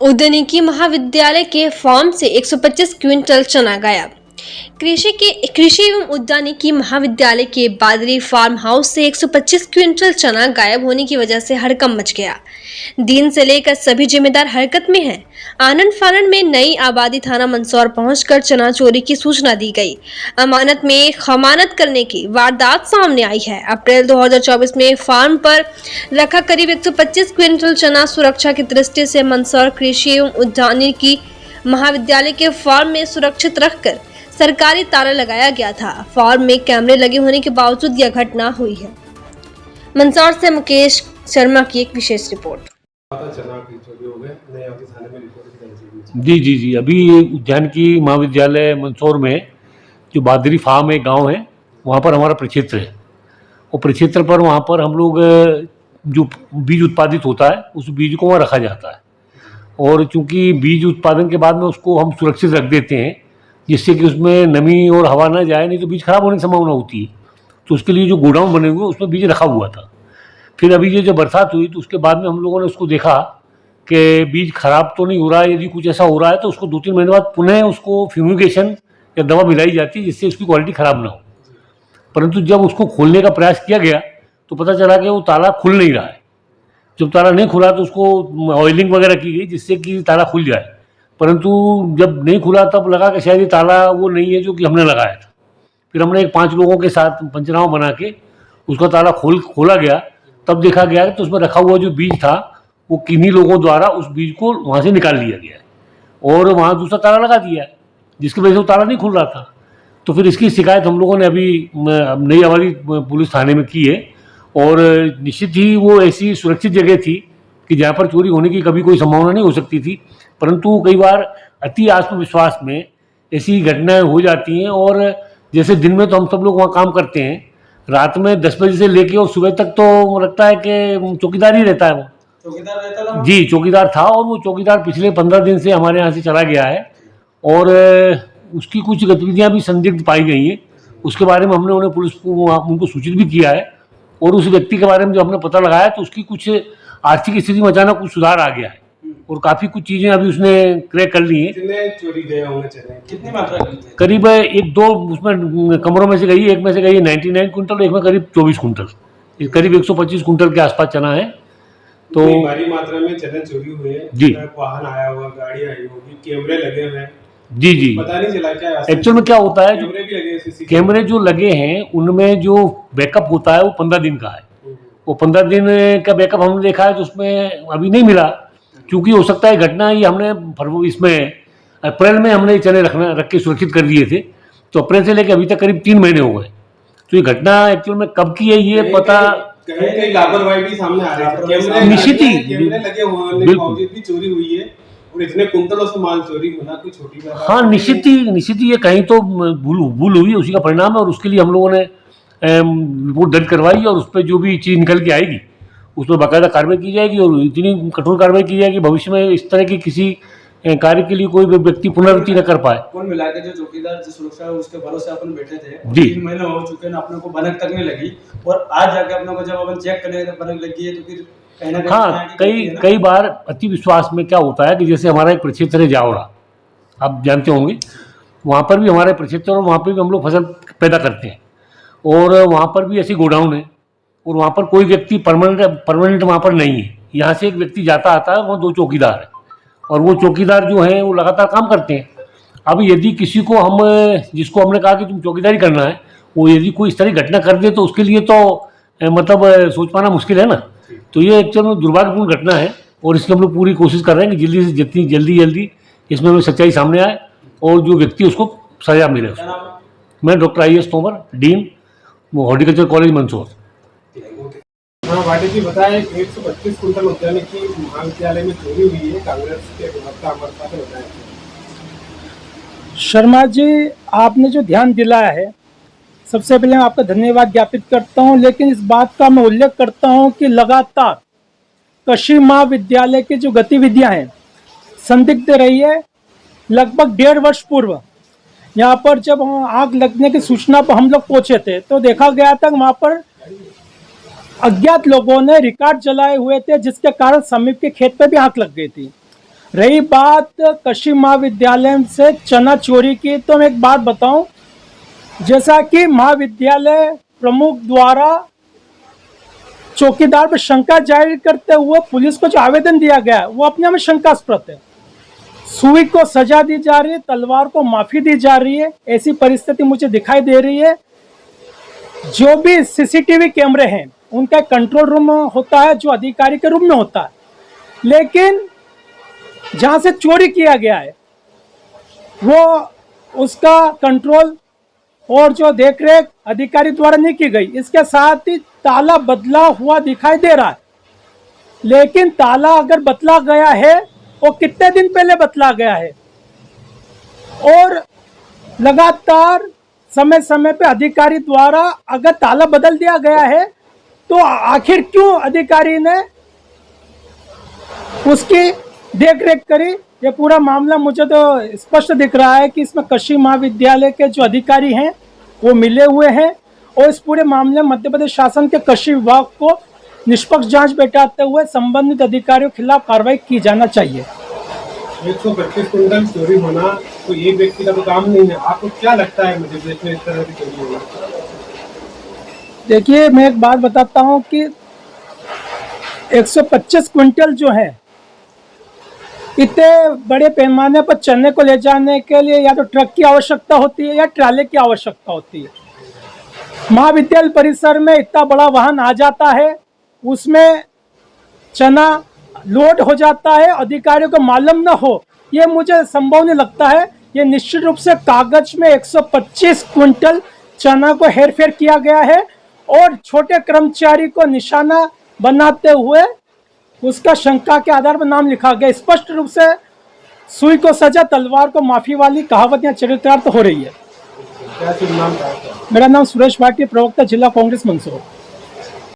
उद्यानिकी महाविद्यालय के फार्म से 125 क्विंटल चना गायब। कृषि एवं उद्यानिकी महाविद्यालय के बादरी फार्म हाउस से 125 क्विंटल चना गायब होने की वजह से हड़कंप मच गया। दिन से लेकर सभी जिम्मेदार हरकत में हैं। आनंद फानन में नई आबादी थाना मंदसौर पहुंचकर चना चोरी की सूचना दी गई। अमानत में खमानत करने की वारदात सामने आई है। अप्रैल 2024 में फार्म पर रखा करीब 125 क्विंटल चना सुरक्षा की दृष्टि से मंदसौर कृषि एवं उद्यानिकी महाविद्यालय के फार्म में सुरक्षित रखकर सरकारी ताला लगाया गया था। फार्म में कैमरे लगे होने के बावजूद यह घटना हुई है। मंदसौर से मुकेश शर्मा की एक विशेष रिपोर्ट। जी अभी उद्यानिकी महाविद्यालय मंदसौर में जो बादरी फार्म एक गांव है, वहाँ पर हमारा प्रक्षेत्र है। और प्रक्षेत्र पर वहाँ पर हम लोग जो बीज उत्पादित होता है उस बीज को वहाँ रखा जाता है। और चूँकि बीज उत्पादन के बाद में उसको हम सुरक्षित रख देते हैं जिससे कि उसमें नमी और हवा ना जाए, नहीं तो बीज खराब होने की संभावना होती है। तो उसके लिए जो गोडाउन बने हुए उसमें बीज रखा हुआ था। फिर अभी ये जो बरसात हुई तो उसके बाद में हम लोगों ने उसको देखा कि बीज खराब तो नहीं हो रहा है। यदि कुछ ऐसा हो रहा है तो उसको 2-3 महीने बाद पुनः उसको फ्यूमिगेशन या दवा मिलाई जाती है जिससे उसकी क्वालिटी ख़राब ना हो। परंतु जब उसको खोलने का प्रयास किया गया तो पता चला कि वो ताला खुल नहीं रहा है। जब ताला नहीं खुला तो उसको ऑयलिंग वगैरह की गई जिससे कि ताला खुल जाए, परंतु जब नहीं खुला तब लगा कि शायद ये ताला वो नहीं है जो कि हमने लगाया था। फिर हमने एक 5 लोगों के साथ पंचनामा बना के उसका ताला खोला गया। तब देखा गया तो उसमें रखा हुआ जो बीज था वो किन्हीं लोगों द्वारा उस बीज को वहाँ से निकाल लिया गया है और वहाँ दूसरा ताला लगा दिया है जिसकी वजह से वो ताला नहीं खुल रहा था। तो फिर इसकी शिकायत हम लोगों ने अभी नई आबादी पुलिस थाने में की है। और निश्चित ही वो ऐसी सुरक्षित जगह थी कि जहाँ पर चोरी होने की कभी कोई संभावना नहीं हो सकती थी, परंतु कई बार अति आत्मविश्वास में ऐसी घटनाएं हो जाती हैं। और जैसे दिन में तो हम सब लोग वहाँ काम करते हैं, रात में 10 बजे से लेके और सुबह तक तो लगता है कि चौकीदार ही रहता है। वो चौकीदार रहता था? जी चौकीदार था। और वो चौकीदार पिछले 15 दिन से हमारे यहाँ से चला गया है और उसकी कुछ गतिविधियाँ भी संदिग्ध पाई गई हैं। उसके बारे में हमने उन्हें पुलिस को उनको सूचित भी किया है। और उस व्यक्ति के बारे में जो हमने पता लगाया तो उसकी कुछ आर्थिक स्थिति में अचानक कुछ सुधार आ गया है और काफ़ी कुछ चीज़ें अभी उसने क्रैक कर ली हैं। कितने चोरी गए होंगे चने? कितनी मात्रा की? करीब 1-2 उसमें कमरों में से गई, एक में से गई 99 कुंटल, एक में करीब 24 कुंटल, करीब 125 कुंटल के आसपास चना है। तो भारी मात्रा में चने चोरी हुए हैं। जी, वाहन आया हुआ, गाड़ी आई होगी, कैमरे लगे हुए हैं। जी पता नहीं चला क्या एक्चुअल में क्या होता है। कैमरे भी लगे हैं, कैमरे जो लगे हैं उनमें जो बैकअप होता है वो 15 दिन का है। वो 15 दिन का बैकअप हमने देखा है तो उसमें अभी नहीं मिला, क्योंकि हो सकता है घटना ये हमने इसमें अप्रैल में हमने चने रख के सुरक्षित कर दिए थे। तो अप्रैल से लेकर अभी तक करीब 3 महीने हो गए। तो ये घटना एक्चुअल में कब की है ये पता कहीं लापरवाही भी सामने आ रही है। निश्चित ही कैमरे लगे हुए हैं, भी चोरी हुई है और इतने कुंटलों से माल चोरी होना कोई छोटी बात? हाँ, निश्चित ही ये कहीं तो भूल हुई, उसी का परिणाम है। और उसके लिए हम लोगों ने रिपोर्ट दर्ज करवाई और उस पर जो भी चीज़ निकल के आएगी उस पर बाकायदा कार्रवाई की जाएगी और इतनी कठोर कार्रवाई की जाएगी भविष्य में इस तरह की किसी कार्य के लिए कोई व्यक्ति पुनरावृत्ति न कर पाए। कुल मिला के जो चौकीदार जो सुरक्षा है उसके भरोसे अपन बैठे थे, जी 3 महीने हो चुके हैं, अपने को भनक तक नहीं लगी। और आज जाके अपने को जब अपन चेक करने भनक लगी है तो फिर कहीं ना कहीं हाँ, कई बार अति विश्वास में क्या होता है कि जैसे हमारा एक प्रक्षेत्र है जावरा, आप जानते होंगे, वहाँ पर भी हमारे प्रक्षेत्र और वहाँ पर भी हम लोग फसल पैदा करते हैं और वहाँ पर भी ऐसी गोडाउन है और वहाँ पर कोई व्यक्ति परमानेंट वहाँ पर नहीं है। यहाँ से एक व्यक्ति जाता आता है, वहाँ 2 चौकीदार है और वो चौकीदार जो हैं वो लगातार काम करते हैं। अब यदि किसी को जिसको हमने कहा कि तुम चौकीदारी करना है, वो यदि कोई इस तरह घटना कर दे तो उसके लिए तो मतलब सोच पाना मुश्किल है ना। तो ये एक्चुअली दुर्भाग्यपूर्ण घटना है और इसकी हम लोग पूरी कोशिश कर रहे हैं कि जल्दी से जितनी जल्दी इसमें हमें सच्चाई सामने आए और जो व्यक्ति उसको सजा मिले। मैं doctor IS Tomar, dean horticulture college Mandsaur. हाँ भाटी जी बताएं, 125 कुंटल उद्यानिकी महाविद्यालय में चोरी हुई है, कांग्रेस के प्रवक्ता अमरता से बताएं। शर्मा जी, आपने जो ध्यान दिलाया है सबसे पहले मैं आपका धन्यवाद ज्ञापित करता हूं, लेकिन इस बात का मैं उल्लेख करता हूं कि लगातार कृषि महाविद्यालय की जो गतिविधियां हैं संदिग्ध रही है। लगभग 1.5 वर्ष पूर्व यहाँ पर जब आग लगने की सूचना पर हम लोग पहुंचे थे तो देखा गया था वहाँ पर अज्ञात लोगों ने रिकॉर्ड जलाए हुए थे जिसके कारण समीप के खेत पे भी आग लग गई थी। रही बात कृषि महाविद्यालय से चना चोरी की, तो मैं एक बात बताऊं, जैसा कि महाविद्यालय प्रमुख द्वारा चौकीदार पर शंका जाहिर करते हुए पुलिस को जो आवेदन दिया गया है वो अपने में शंकास्पद है। सुई को सजा दी जा रही है, तलवार को माफी दी जा रही है, ऐसी परिस्थिति मुझे दिखाई दे रही है। जो भी सीसीटीवी कैमरे हैं उनका कंट्रोल रूम होता है जो अधिकारी के रूम में होता है, लेकिन जहां से चोरी किया गया है वो उसका कंट्रोल और जो देखरेख अधिकारी द्वारा नहीं की गई। इसके साथ ही ताला बदला हुआ दिखाई दे रहा है, लेकिन ताला अगर बदला गया है वो कितने दिन पहले बदला गया है, और लगातार समय समय पे अधिकारी द्वारा अगर ताला बदल दिया गया है तो आखिर क्यों अधिकारी ने उसकी देखरेख करी। ये पूरा मामला मुझे तो स्पष्ट दिख रहा है कि इसमें कृषि महाविद्यालय के जो अधिकारी हैं वो मिले हुए हैं, और इस पूरे मामले में मध्य प्रदेश शासन के कृषि विभाग को निष्पक्ष जांच बैठाते हुए संबंधित अधिकारियों के खिलाफ कार्रवाई की जाना चाहिए। 125 कुंटल चोरी होना तो एक व्यक्ति का तो काम नहीं है। आपको क्या लगता है मध्य प्रदेश में इस तरह की चोरी होना? देखिए, मैं एक बात बताता हूं कि 125 क्विंटल जो है, इतने बड़े पैमाने पर चने को ले जाने के लिए या तो ट्रक की आवश्यकता होती है या ट्राले की आवश्यकता होती है। महाविद्यालय परिसर में इतना बड़ा वाहन आ जाता है, उसमें चना लोड हो जाता है, अधिकारियों को मालूम न हो, ये मुझे संभव नहीं लगता है। ये निश्चित रूप से कागज में 125 क्विंटल चना को हेरफेर किया गया है और छोटे कर्मचारी को निशाना बनाते हुए उसका शंका के आधार पर नाम लिखा गया। स्पष्ट रूप से सुई को सजा तलवार को माफी वाली कहावत यहाँ चरितार्थ हो रही है। क्या नाम था? मेरा नाम सुरेश भाटी, प्रवक्ता जिला कांग्रेस मंदसौर।